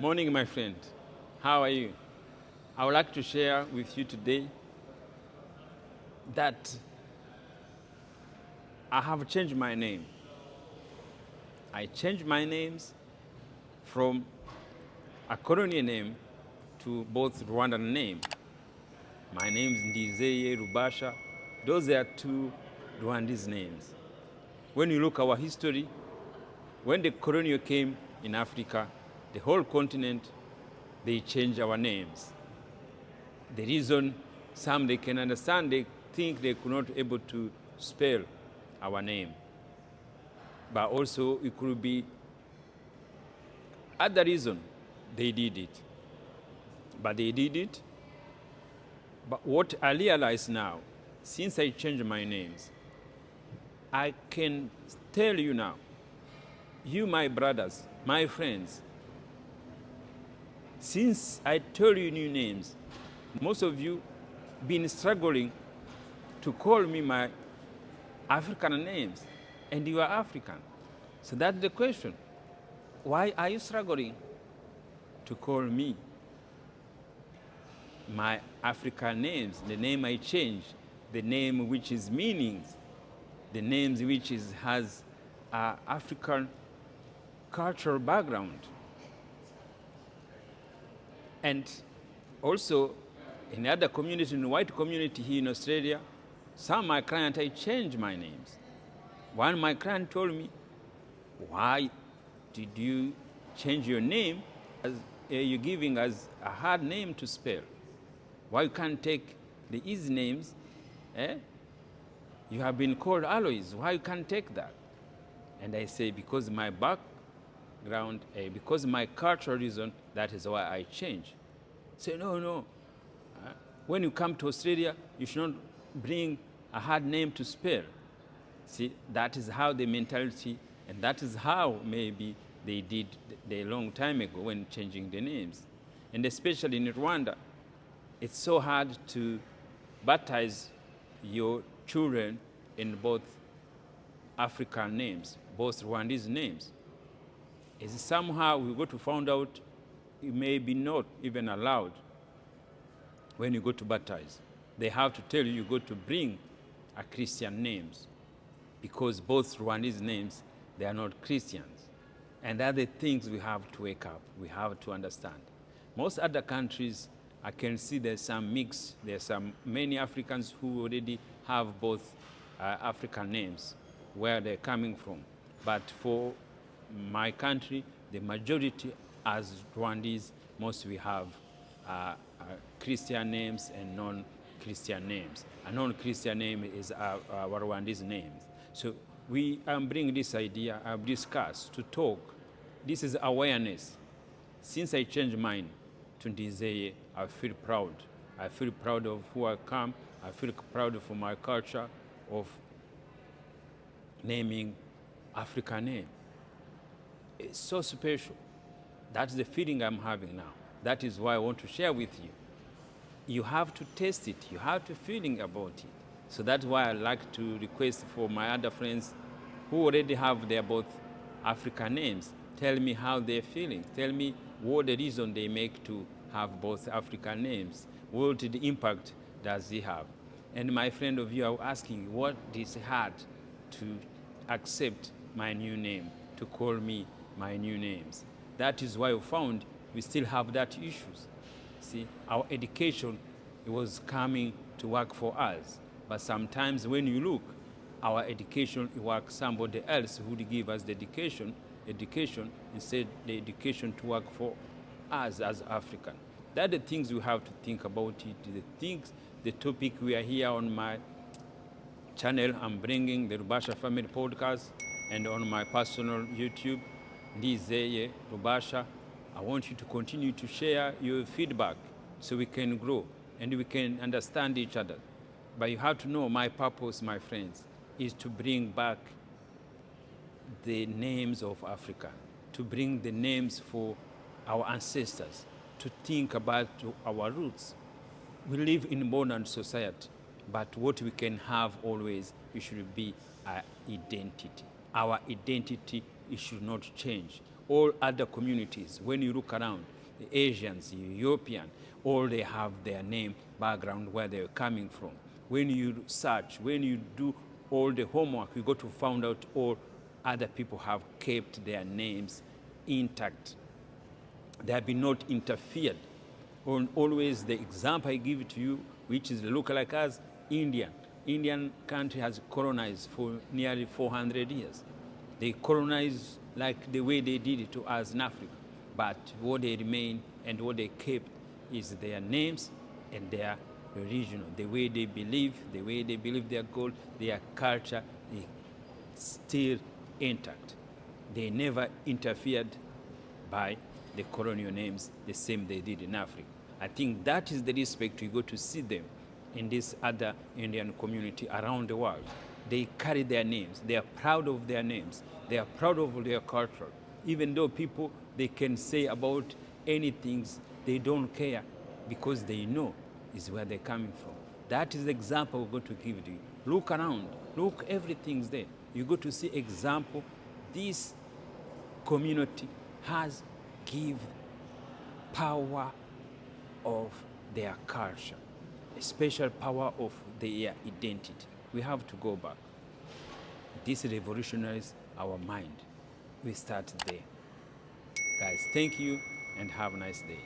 Morning, my friend. How are you? I would like to share with you today that I have changed my name. I changed my names from a colonial name to both Rwandan name. My name is Ndizeye, Rubasha. Those are two Rwandese names. When you look our history, when the colonial came in Africa, the whole continent, they changed our names. The reason some they can understand, they think they could not able to spell our name. But also it could be other reason they did it. But they did it. But what I realize now, since I changed my names, I can tell you now, you my brothers, my friends, since I told you new names, most of you been struggling to call me my African names, and you are African. So that's the question. Why are you struggling to call me my African names, the name I changed, the name which is meanings, the names which has African cultural background? And also, in other communities, in the white community here in Australia, some of my clients, I changed my names. One of my client told me, why did you change your name as you're giving us a hard name to spell? Why you can't take the easy names? You have been called Alois. Why you can't take that? And I say, because my background, because my cultural reason, that is why I change. Say, no. When you come to Australia, you should not bring a hard name to spell. See, that is how the mentality, and that is how maybe they did a long time ago when changing the names. And especially in Rwanda, it's so hard to baptize your children in both African names, both Rwandese names. It's somehow we got to find out it may be not even allowed when you go to baptize. They have to tell you you got to bring a Christian names, because both Rwandese names, they are not Christians. And other things we have to wake up, we have to understand. Most other countries, I can see there's some mix, there's many Africans who already have both African names, where they're coming from. But for my country, the majority as Rwandese, most we have Christian names and non-Christian names. A non-Christian name is our Rwandese names. So we bring this idea, I've discussed, to talk. This is awareness. Since I changed mine to Ndizeye, I feel proud. I feel proud of who I come. I feel proud of my culture, of naming African name. It's so special. That's the feeling I'm having now. That is why I want to share with you. You have to taste it. You have to feeling about it. So that's why I like to request for my other friends who already have their both African names, tell me how they're feeling. Tell me what the reason they make to have both African names. What the impact does it have? And my friend of you are asking, what is hard to accept my new name, to call me my new names? That is why we found we still have that issues. See, our education, it was coming to work for us. But sometimes when you look, our education, it works somebody else who would give us the education, instead the education to work for us as African. That are the things we have to think about it, the topic we are here on my channel. I'm bringing the Rubasha Family Podcast, and on my personal YouTube, Ndizeye Rubasha. I want you to continue to share your feedback so we can grow and we can understand each other. But you have to know my purpose, my friends, is to bring back the names of Africa, to bring the names for our ancestors, to think about our roots. We live in modern society, but what we can have always, it should be our identity. Our identity, it should not change. all other communities, when you look around, the Asians, the European, all they have their name, background, where they're coming from. When you search, when you do all the homework, you go to find out all other people have kept their names intact. They have been not interfered. Always the example I give to you, which is look like us, Indian. Indian country has colonized for nearly 400 years. They colonize like the way they did it to us in Africa. But what they remain and what they kept is their names and their religion, the way they believe their goal, their culture is still intact. They never interfered by the colonial names the same they did in Africa. I think that is the respect we go to see them in this other Indian community around the world. They carry their names. They are proud of their names. They are proud of their culture. Even though people, they can say about anything, they don't care because they know is where they're coming from. That is the example we're going to give you. Look around. Look, everything's there. You go to see example. This community has give power of their culture, a special power of their identity. We have to go back. This revolutionize our mind. We start there. Guys, thank you and have a nice day.